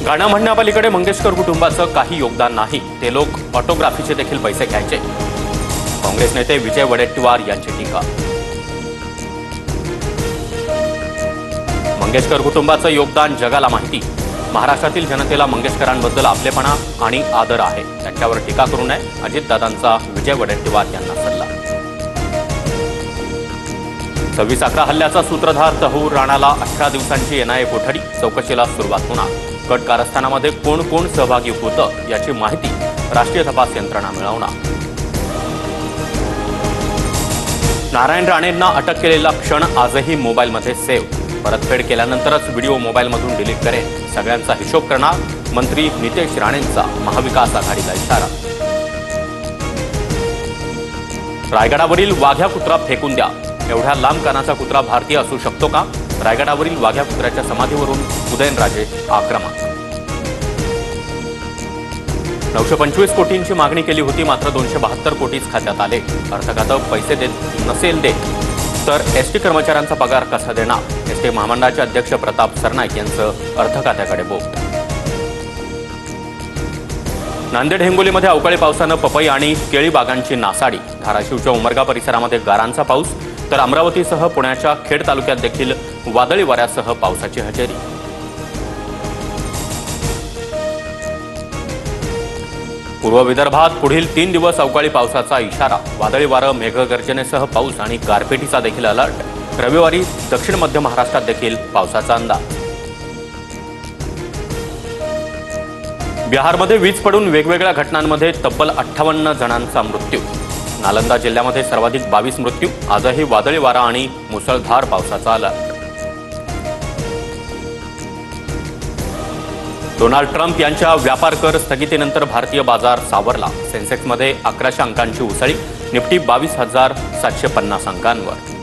गाणं म्हणण्यापलीकडे मंगेशकर कुटुंबाचं काही योगदान नाही, ते लोक ऑटोग्राफीचे देखील पैसे घ्यायचे। काँग्रेस नेते विजय वडेट्टीवार यांची टीका। मंगेशकर कुटुंबाचं योगदान जगाला माहिती, महाराष्ट्रातील जनतेला मंगेशकरांबद्दल आपलेपणा आणि आदर आहे, त्यांच्यावर टीका करू नये, अजितदादांचा विजय वडेट्टीवार यांना सल्ला। 26/11 हल्ल्याचा सूत्रधार तहूर राणाला 18 दिवसांची एनआयए कोठडी, चौकशीला सुरुवात होणार। कट कारस्थानामध्ये कोण कोण सहभागी होतं याची माहिती राष्ट्रीय तपास यंत्रणा मिळवणार। नारायण राणेंना अटक केलेला क्षण आजही मोबाईलमध्ये सेव्ह, परतफेड केल्यानंतरच व्हिडिओ मोबाईलमधून डिलीट करेन, सगळ्यांचा हिशोब करणार मंत्री नितेश राणेंचा महाविकास आघाडीला इशारा। रायगडावरील वाघ्या कुत्रा फेकून द्या, एवढ्या लांब कानाचा कुत्रा भारतीय असू शकतो का? रायगडावरील वाघ्या कुत्र्याच्या समाधीवरून उदयनराजे आक्रमक। 925 कोटींची मागणी केली होती, मात्र 272 कोटीच खात्यात आले। अर्थखातं पैसे देत नसेल देत तर एसटी कर्मचाऱ्यांचा पगार कसा देणार? एसटी महामंडळाचे अध्यक्ष प्रताप सरनाईक यांचं अर्थखात्याकडे बोट। नांदेड हिंगोलीमध्ये अवकाळी पावसानं पपई आणि केळी बागांची नासाडी, धाराशिवच्या उमरगा परिसरामध्ये गारांचा पाऊस, तर अमरावतीसह पुण्याच्या खेड तालुक्यात देखील वादळी वाऱ्यासह पावसाची हजेरी। पूर्व विदर्भात पुढील 3 दिवस अवकाळी पावसाचा इशारा, वादळी वारं, मेघगर्जनेसह पाऊस आणि गारपिटीचा देखील अलर्ट। रविवारी दक्षिण मध्य महाराष्ट्रात देखील पावसाचा अंदाज। बिहारमध्ये वीज पडून वेगवेगळ्या घटनांमध्ये तब्बल 58 जणांचा मृत्यू। नालंदा जिल्ह्यामध्ये सर्वाधिक 22 मृत्यू, आजही वादळी वारा आणि मुसळधार पावसाचा अलर्ट। डोनाल्ड ट्रम्प यांच्या व्यापार कर स्थगितीनंतर भारतीय बाजार सावरला, सेन्सेक्समध्ये 1100 अंकांची उसळी, निफ्टी 22,750 अंकांवर।